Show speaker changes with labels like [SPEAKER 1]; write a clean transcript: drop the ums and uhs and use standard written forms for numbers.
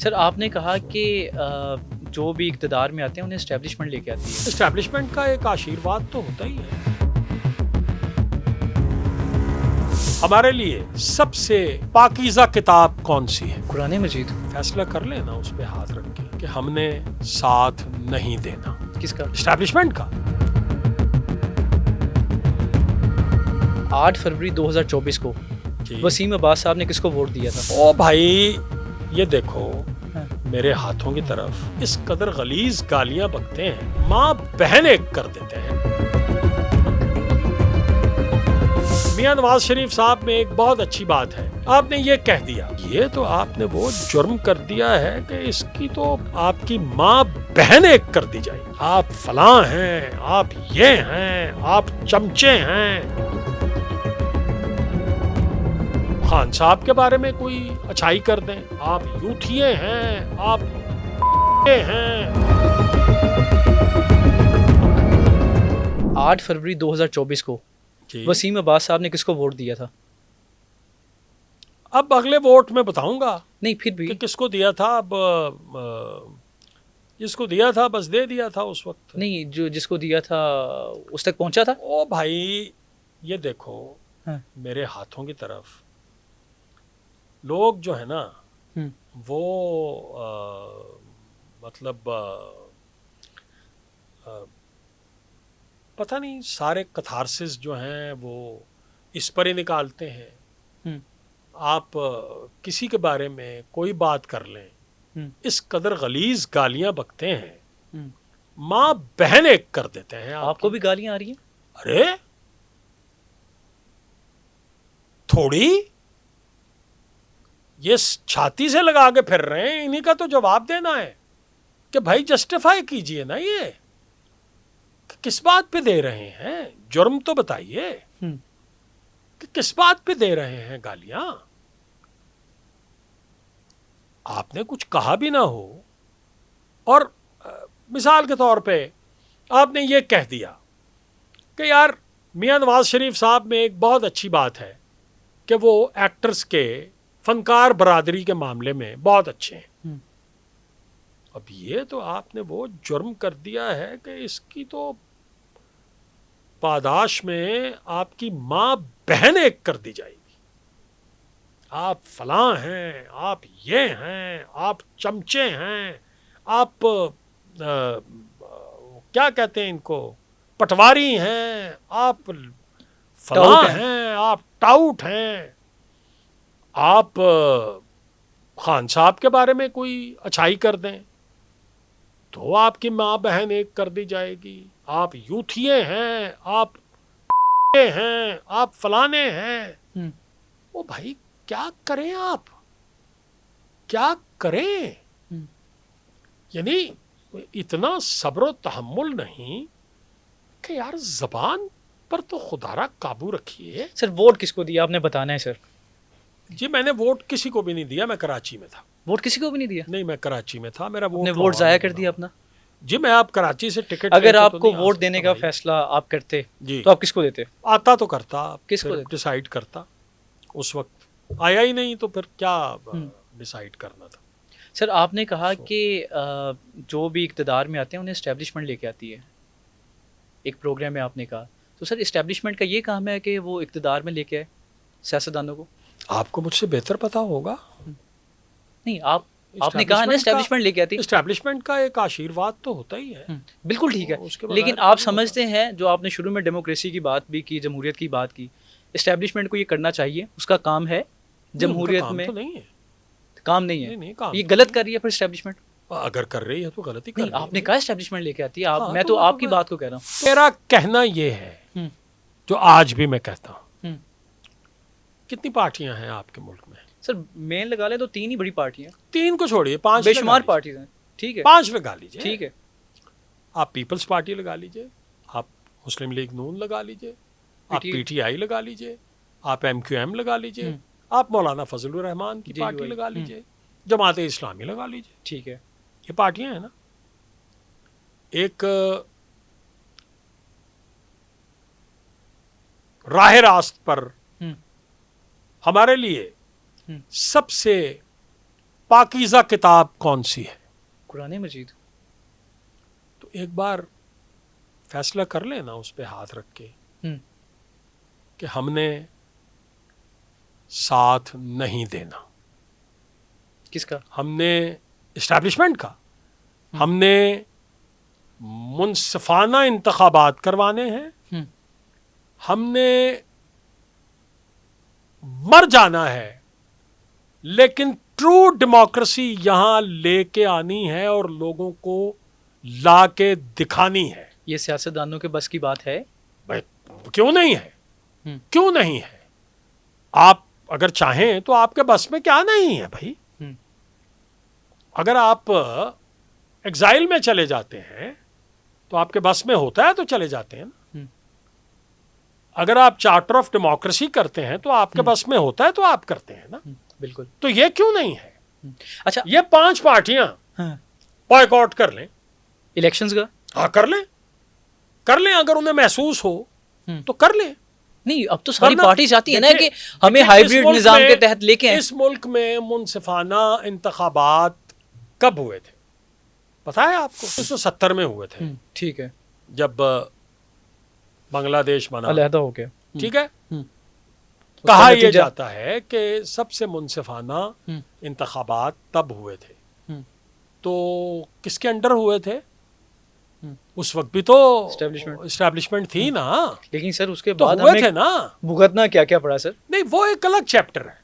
[SPEAKER 1] Sir आपने कहा कि जो भी इक़्तिदार में आते हैं उन्हें एस्टेब्लिशमेंट लेके आती है।
[SPEAKER 2] एस्टैब्लिशमेंट का एक आशीर्वाद तो होता ही है। हमारे लिए सबसे पाकीज़ा किताब कौन सी है?
[SPEAKER 1] कुरान मजीद।
[SPEAKER 2] फैसला कर लेना उस पे हाथ रख के कि हमने साथ नहीं देना।
[SPEAKER 1] किसका?
[SPEAKER 2] एस्टैब्लिशमेंट का।
[SPEAKER 1] 8 फरवरी 2024 को वसीम अब्बास साहब ने किसको वोट दिया था?
[SPEAKER 2] ओ भाई ये देखो
[SPEAKER 1] हाँ।
[SPEAKER 2] मेरे हाथों की तरफ इस कदर गलीज गालियां बकते हैं, माँ बहन एक कर देते हैं। मियां नवाज शरीफ साहब में एक बहुत अच्छी बात है, आपने ये कह दिया, ये तो आपने वो जुर्म कर दिया है कि इसकी तो आपकी माँ बहन एक कर दी जाए। आप फलां हैं, आप ये हैं, आप चमचे हैं। खान साहब के बारे में कोई अच्छाई कर दें, आप यूथिये हैं, आप हैं।
[SPEAKER 1] 8 फरवरी 2024 को वसीम अब्बास साहब ने किसको वोट दिया था?
[SPEAKER 2] अब अगले वोट में बताऊंगा।
[SPEAKER 1] नहीं फिर भी
[SPEAKER 2] कि किसको दिया था। अब जिसको दिया था बस दे दिया था उस वक्त।
[SPEAKER 1] नहीं, जो जिसको दिया था उस तक पहुंचा था।
[SPEAKER 2] ओ भाई ये देखो
[SPEAKER 1] हाँ।
[SPEAKER 2] मेरे हाथों की तरफ लोग जो है ना वो मतलब पता नहीं सारे कथारसिस जो हैं वो इस पर ही निकालते हैं। आप किसी के बारे में कोई बात कर लें, इस कदर गलीज गालियां बकते हैं, माँ बहन एक कर देते हैं।
[SPEAKER 1] आपको भी गालियां आ रही हैं?
[SPEAKER 2] अरे थोड़ी ये छाती से लगा के फिर रहे हैं, इन्हीं का तो जवाब देना है कि भाई जस्टिफाई कीजिए ना, ये किस बात पे दे रहे हैं, जुर्म तो बताइए कि किस बात पे दे रहे हैं गालियां। आपने कुछ कहा भी ना हो और मिसाल के तौर पे आपने ये कह दिया कि यार मियां नवाज शरीफ साहब में एक बहुत अच्छी बात है कि वो एक्टर्स के फनकार बरादरी के मामले में बहुत अच्छे हैं। अब ये तो आपने वो जुर्म कर दिया है कि इसकी तो पादाश में आपकी माँ बहन एक कर दी जाएगी। आप फलां हैं, आप ये हैं, आप चमचे हैं, आप क्या कहते हैं इनको, पटवारी हैं, आप फलां हैं, आप टाउट हैं, आप खान साहब के बारे में कोई अच्छाई कर दें तो आपकी माँ बहन एक कर दी जाएगी। आप यूथिये हैं, आप हैं, आप फलाने हैं। ओ भाई क्या करें, आप क्या करें? यानी इतना सब्र तहम्मुल नहीं कि यार जबान पर तो खुदारा काबू रखिए।
[SPEAKER 1] सर वोट किसको दिया आपने बताना है सर।
[SPEAKER 2] जी मैंने वोट किसी को भी नहीं दिया, मैं कराची में था।
[SPEAKER 1] वोट किसी को भी नहीं दिया?
[SPEAKER 2] नहीं मैं कराची में था, मेरा वोट
[SPEAKER 1] वोट जाया कर दिया अपना।
[SPEAKER 2] जी मैं आप कराची से टिकट
[SPEAKER 1] अगर आपको तो वोट देने का फैसला आप करते
[SPEAKER 2] जी
[SPEAKER 1] तो आप किसको देते?
[SPEAKER 2] आता तो करता,
[SPEAKER 1] किसको
[SPEAKER 2] डिसाइड करता। उस वक्त आया ही नहीं तो फिर क्या डिसाइड करना था।
[SPEAKER 1] सर आपने कहा कि जो भी इक़्तिदार में आते हैं उन्हें एस्टेब्लिशमेंट लेके आती है, एक प्रोग्राम में आपने कहा, तो सर एस्टेब्लिशमेंट का ये काम है कि वो इक़्तिदार में लेके आए सियासतदानों को। आपको
[SPEAKER 2] मुझसे बेहतर पता होगा।
[SPEAKER 1] नहीं आपने कहा ना एस्टेब्लिशमेंट लेके आती है।
[SPEAKER 2] एस्टेब्लिशमेंट का एक आशीर्वाद तो होता ही है।
[SPEAKER 1] बिल्कुल ठीक है, लेकिन आप समझते हैं जो आपने शुरू में डेमोक्रेसी की बात भी की, जमहूरियत की बात की, एस्टेब्लिशमेंट को ये करना चाहिए, उसका काम है जमहूरियत में।
[SPEAKER 2] तो नहीं है,
[SPEAKER 1] काम नहीं है।
[SPEAKER 2] नहीं, काम
[SPEAKER 1] ये गलत कर रही है फिर एस्टेब्लिशमेंट।
[SPEAKER 2] अगर कर रही है तो गलती कर रही है।
[SPEAKER 1] आपने कहा एस्टेब्लिशमेंट लेके आती है, आप मैं तो आपकी बात को कह रहा हूँ।
[SPEAKER 2] मेरा कहना ये है जो आज भी मैं कहता हूँ, कितनी पार्टियां हैं आपके मुल्क में? सर
[SPEAKER 1] मेन लगा ले तो 3 ही बड़ी पार्टियां।
[SPEAKER 2] 3 को छोड़िए, 5
[SPEAKER 1] बेशुमार पार्टीज हैं। ठीक है
[SPEAKER 2] 5 लगा लीजिए।
[SPEAKER 1] ठीक है,
[SPEAKER 2] आप पीपल्स पार्टी लगा लीजिए, आप मुस्लिम लीग नून लगा लीजिए, आप पीटीआई लगा लीजिए, आप एमक्यूएम लगा लीजिए, आप मौलाना फजलुर रहमान की पार्टी लगा लीजिए, जमात इस्लामी लगा लीजिए।
[SPEAKER 1] ठीक है,
[SPEAKER 2] ये पार्टियां हैं ना। एक राह रास्त पर हमारे लिए सबसे पाकीज़ा किताब कौन सी है?
[SPEAKER 1] कुरान मजीद।
[SPEAKER 2] तो एक बार फैसला कर लेना उस पे हाथ रख के
[SPEAKER 1] हम्म,
[SPEAKER 2] कि हमने साथ नहीं देना।
[SPEAKER 1] किसका?
[SPEAKER 2] हमने इस्टेब्लिशमेंट का, हमने मुनसिफाना इंतखाबात करवाने हैं,
[SPEAKER 1] हम्म,
[SPEAKER 2] हमने मर जाना है, लेकिन ट्रू डेमोक्रेसी यहां लेके आनी है और लोगों को ला के दिखानी है।
[SPEAKER 1] ये सियासतदानों के बस की बात है?
[SPEAKER 2] भाई क्यों नहीं है?
[SPEAKER 1] हम्म,
[SPEAKER 2] क्यों नहीं है? आप अगर चाहें तो आपके बस में क्या नहीं है भाई?
[SPEAKER 1] हम्म,
[SPEAKER 2] अगर आप एग्जाइल में चले जाते हैं तो आपके बस में होता है तो चले जाते हैं ना।
[SPEAKER 1] हम्म,
[SPEAKER 2] अगर आप चार्टर ऑफ डेमोक्रेसी करते हैं तो आपके बस में होता है तो आप करते हैं ना।
[SPEAKER 1] बिल्कुल।
[SPEAKER 2] तो ये क्यों नहीं है?
[SPEAKER 1] अच्छा।
[SPEAKER 2] ये 5 पार्टियां
[SPEAKER 1] हाँ,
[SPEAKER 2] बॉयकॉट कर लें।
[SPEAKER 1] इलेक्शंस का?
[SPEAKER 2] हाँ कर लें अगर उन्हें महसूस हो तो कर लें।
[SPEAKER 1] नहीं, अब तो सारी
[SPEAKER 2] वरना
[SPEAKER 1] पार्टी चाहती है ना
[SPEAKER 2] देखिए-
[SPEAKER 1] कि हमें
[SPEAKER 2] देखिए,
[SPEAKER 1] हाइब्रिड
[SPEAKER 2] इस मुल्क
[SPEAKER 1] निजाम
[SPEAKER 2] में-
[SPEAKER 1] के तहत लेके आए।
[SPEAKER 2] इस मुल्क में मुनसिफाना इंतखाबात कब हुए थे पता है आपको? 1970 में हुए थे,
[SPEAKER 1] ठीक है।
[SPEAKER 2] जब बांग्लादेश बना।
[SPEAKER 1] अलहदा हो गया।
[SPEAKER 2] ठीक है।
[SPEAKER 1] उसका
[SPEAKER 2] कहा यह
[SPEAKER 1] नतीजा-
[SPEAKER 2] जाता है कि सबसे मुनसिफाना इंतखाबात तब हुए थे। तो किसके अंडर हुए थे? उस वक्त भी तो एस्टेब्लिशमेंट थी ना।
[SPEAKER 1] लेकिन सर उसके
[SPEAKER 2] तो
[SPEAKER 1] बाद
[SPEAKER 2] हुए
[SPEAKER 1] हमें
[SPEAKER 2] थे ना।
[SPEAKER 1] भुगतना क्या क्या पड़ा सर?
[SPEAKER 2] नहीं वो एक अलग चैप्टर है।